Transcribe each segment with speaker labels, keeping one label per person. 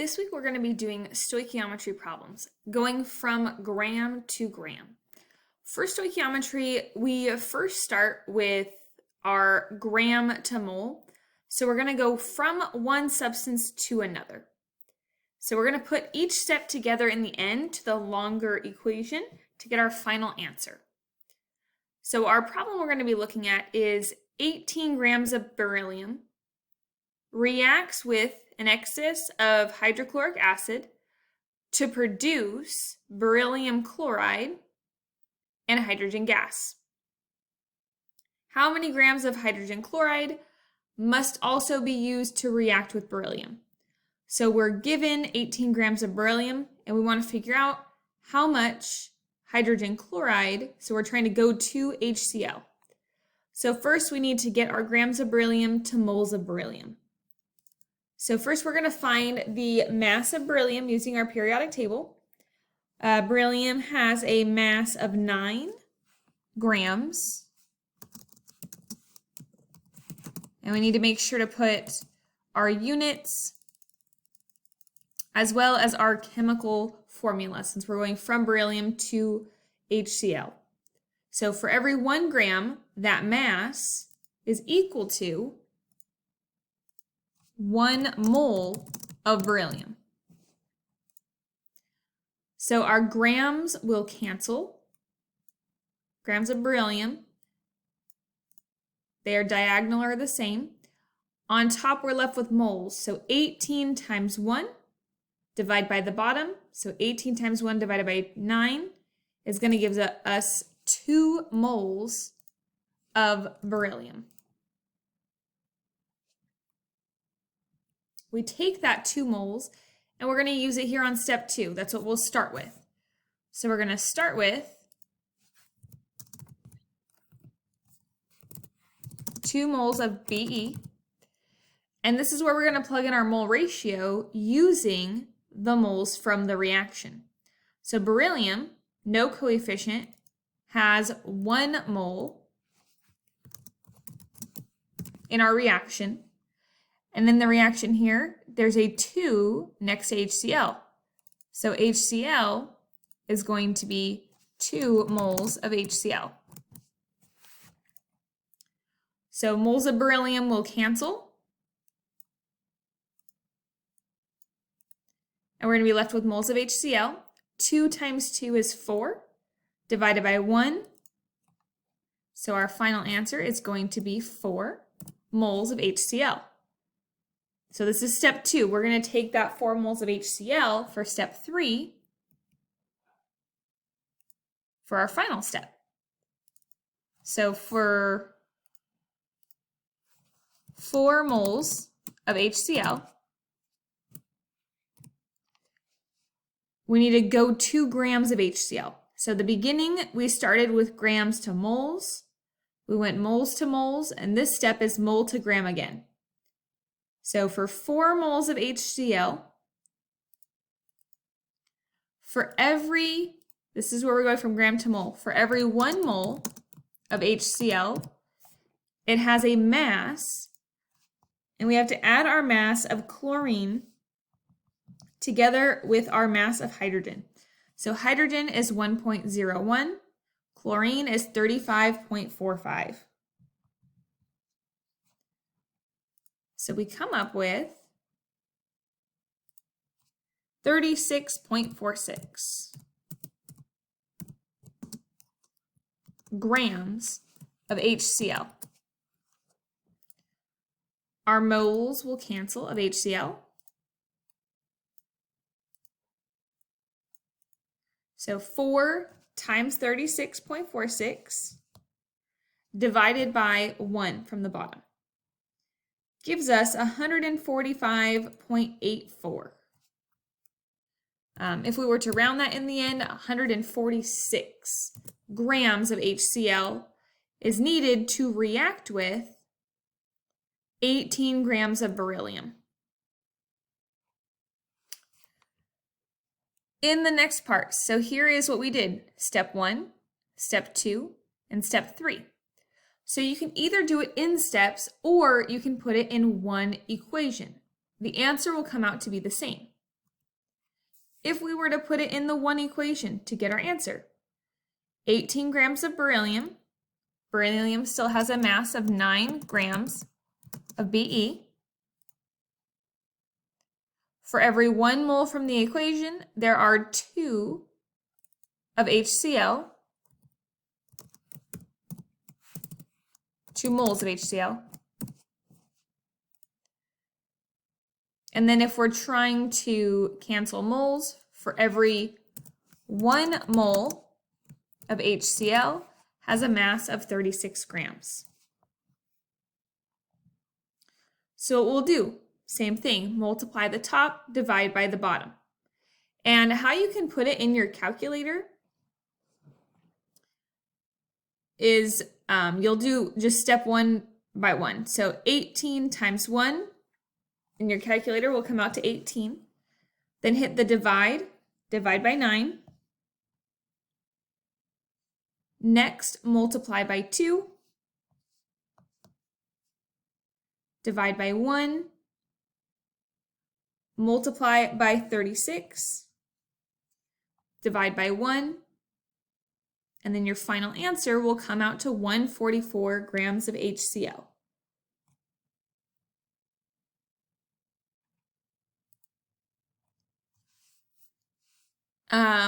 Speaker 1: This week we're going to be doing stoichiometry problems, going from gram to gram. For stoichiometry, we first start with our gram to mole. So we're going to go from one substance to another. So we're going to put each step together in the end to the longer equation to get our final answer. So our problem we're going to be looking at is 18 grams of beryllium reacts with an excess of hydrochloric acid to produce beryllium chloride and hydrogen gas. How many grams of hydrogen chloride must also be used to react with beryllium? So we're given 18 grams of beryllium and we want to figure out how much hydrogen chloride, so we're trying to go to HCl. So first we need to get our grams of beryllium to moles of beryllium. So first we're going to find the mass of beryllium using our periodic table. Beryllium has a mass of 9 grams. And we need to make sure to put our units as well as our chemical formula since we're going from beryllium to HCl. So for every 1 gram, that mass is equal to 1 mole of beryllium. So our grams will cancel. Grams of beryllium, they are diagonal or the same. On top, we're left with moles. So 18 times 1 divided by the bottom. So 18 times 1 divided by 9 is going to give us 2 moles of beryllium. We take that 2 moles and we're going to use it here on step 2. That's what we'll start with. So we're going to start with 2 moles of Be. And this is where we're going to plug in our mole ratio using the moles from the reaction. So beryllium, no coefficient, has 1 mole in our reaction. And then the reaction here, there's a 2 next to HCl. So HCl is going to be 2 moles of HCl. So moles of beryllium will cancel. And we're going to be left with moles of HCl. 2 times 2 is 4, divided by 1. So our final answer is going to be 4 moles of HCl. So this is step 2. We're going to take that 4 moles of HCl for step 3 for our final step. So for 4 moles of HCl, we need to go 2 grams of HCl. So the beginning, we started with grams to moles. We went moles to moles, and this step is mole to gram again. So for 4 moles of HCl, this is where we're going from gram to mole. For every 1 mole of HCl, it has a mass, and we have to add our mass of chlorine together with our mass of hydrogen. So hydrogen is 1.01, chlorine is 35.45. So we come up with 36.46 grams of HCl. Our moles will cancel of HCl. So 4 times 36.46 divided by 1 from the bottom gives us 145.84. If we were to round that in the end, 146 grams of HCl is needed to react with 18 grams of beryllium. In the next part, so here is what we did. Step 1, step 2, and step 3. So you can either do it in steps or you can put it in one equation. The answer will come out to be the same. if we were to put it in the one equation to get our answer. 18 grams of beryllium. Beryllium still has a mass of 9 grams of Be. For every 1 mole from the equation, there are 2 of HCl, 2 moles of HCl. And then if we're trying to cancel moles, for every 1 mole of HCl has a mass of 36 grams. So what we'll do, same thing, multiply the top, divide by the bottom. And how you can put it in your calculator is you'll do just step 1 by 1. So 18 times 1 in your calculator will come out to 18. Then hit the divide by 9. Next, multiply by 2. Divide by 1. Multiply by 36. Divide by 1. And then your final answer will come out to 144 grams of HCl.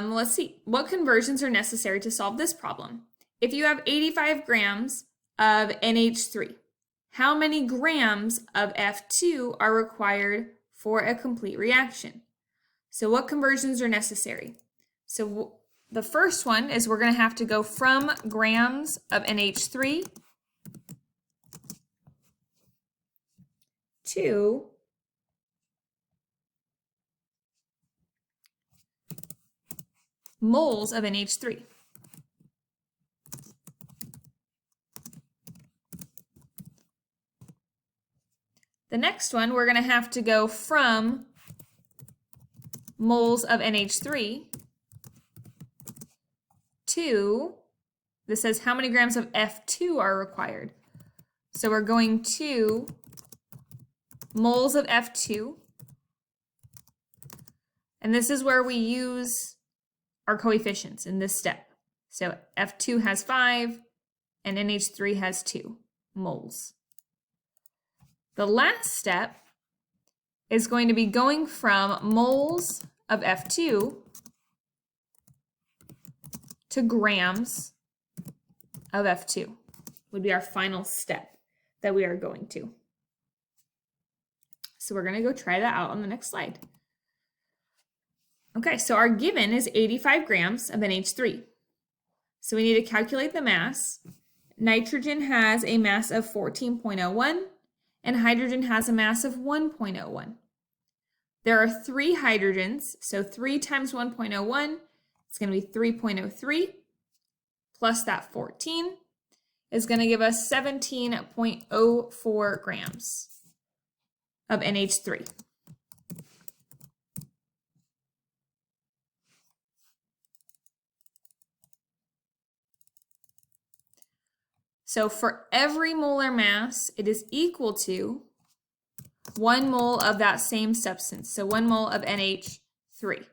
Speaker 1: Let's see, what conversions are necessary to solve this problem? If you have 85 grams of NH3, how many grams of F2 are required for a complete reaction? So what conversions are necessary? So the first one is we're going to have to go from grams of NH3 to moles of NH3. The next one, we're going to have to go from moles of NH3 to, this says how many grams of F2 are required. So we're going to moles of F2. And this is where we use our coefficients in this step. So F2 has 5 and NH3 has 2 moles. The last step is going to be going from moles of F2 to grams of F2 would be our final step that we are going to. So we're going to go try that out on the next slide. Okay, so our given is 85 grams of NH3. So we need to calculate the mass. Nitrogen has a mass of 14.01 and hydrogen has a mass of 1.01. There are 3 hydrogens, so 3 times 1.01 is going to be 3.03 plus that 14 is going to give us 17.04 grams of NH3. So for every molar mass, it is equal to 1 mole of that same substance. So 1 mole of NH3.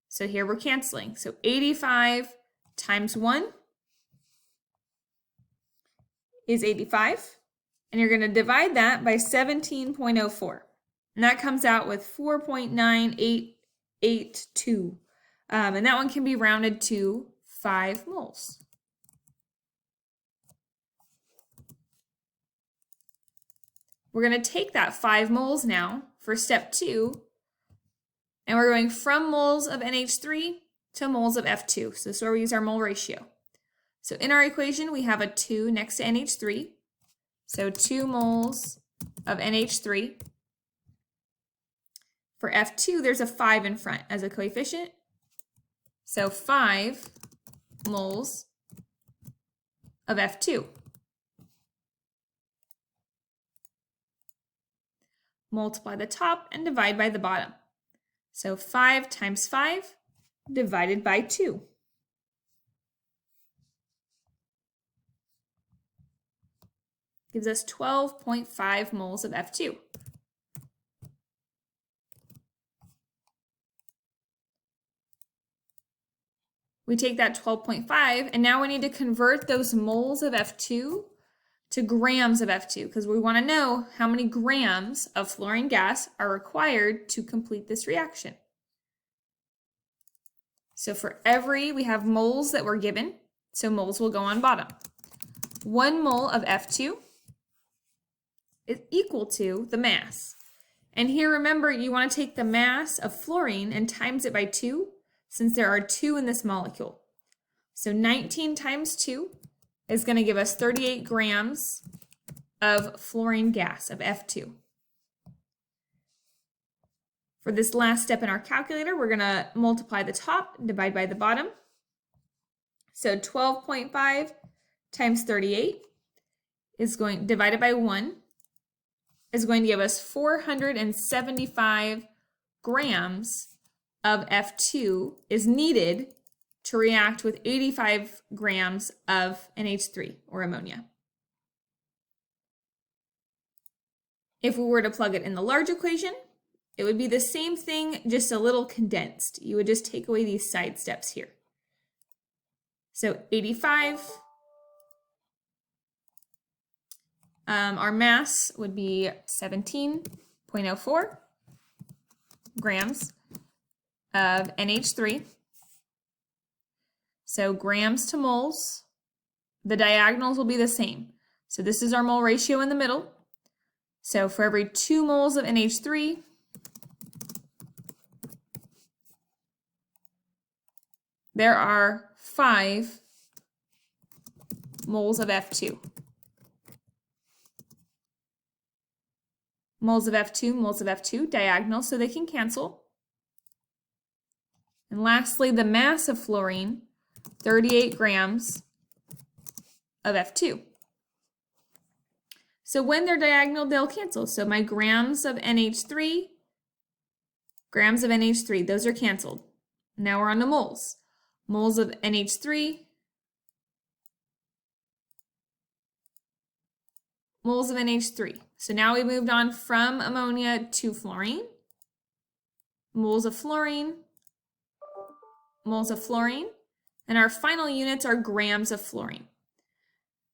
Speaker 1: So here we're canceling. So 85 times 1 is 85. And you're going to divide that by 17.04. And that comes out with 4.9882. And that one can be rounded to 5 moles. We're going to take that 5 moles now for step 2, and we're going from moles of NH3 to moles of F2. So this is where we use our mole ratio. So in our equation, we have a 2 next to NH3. So 2 moles of NH3. For F2, there's a 5 in front as a coefficient. So 5 moles of F2. Multiply the top and divide by the bottom. So 5 times 5 divided by 2. Gives us 12.5 moles of F2. We take that 12.5, and now we need to convert those moles of F2 to grams of F2, because we want to know how many grams of fluorine gas are required to complete this reaction. So for we have moles that were given, so moles will go on bottom. 1 mole of F2 is equal to the mass. And here, remember, you want to take the mass of fluorine and times it by 2, since there are 2 in this molecule. So 19 times 2 is going to give us 38 grams of fluorine gas, of F2. For this last step in our calculator, we're going to multiply the top and divide by the bottom. So 12.5 times 38 is going, divided by 1, is going to give us 475 grams of F2 is needed to react with 85 grams of NH3 or ammonia. If we were to plug it in the large equation, it would be the same thing, just a little condensed. You would just take away these side steps here. So 85, our mass would be 17.04 grams of NH3. So grams to moles, the diagonals will be the same. So this is our mole ratio in the middle. So for every 2 moles of NH3, there are 5 moles of F2. Moles of F2, diagonal, so they can cancel. And lastly, the mass of fluorine, 38 grams of F2. So when they're diagonal, they'll cancel. So my grams of NH3, those are canceled. Now we're on to moles. Moles of NH3, moles of NH3. So now we moved on from ammonia to fluorine. Moles of fluorine, and our final units are grams of fluorine.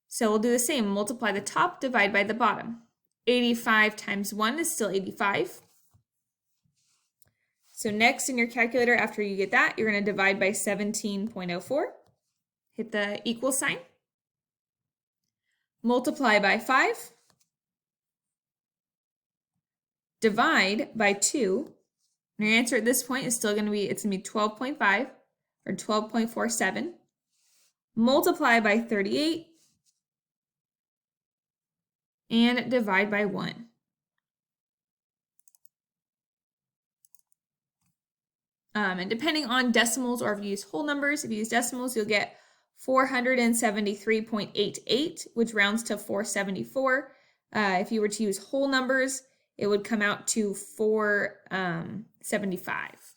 Speaker 1: So we'll do the same, multiply the top, divide by the bottom. 85 times 1 is still 85. So next in your calculator, after you get that, you're going to divide by 17.04. Hit the equal sign. Multiply by 5. Divide by 2. And your answer at this point is still going to be, 12.5 or 12.47. Multiply by 38. And divide by 1. And depending on decimals, or if you use whole numbers, if you use decimals, you'll get 473.88, which rounds to 474. If you were to use whole numbers, it would come out to 475.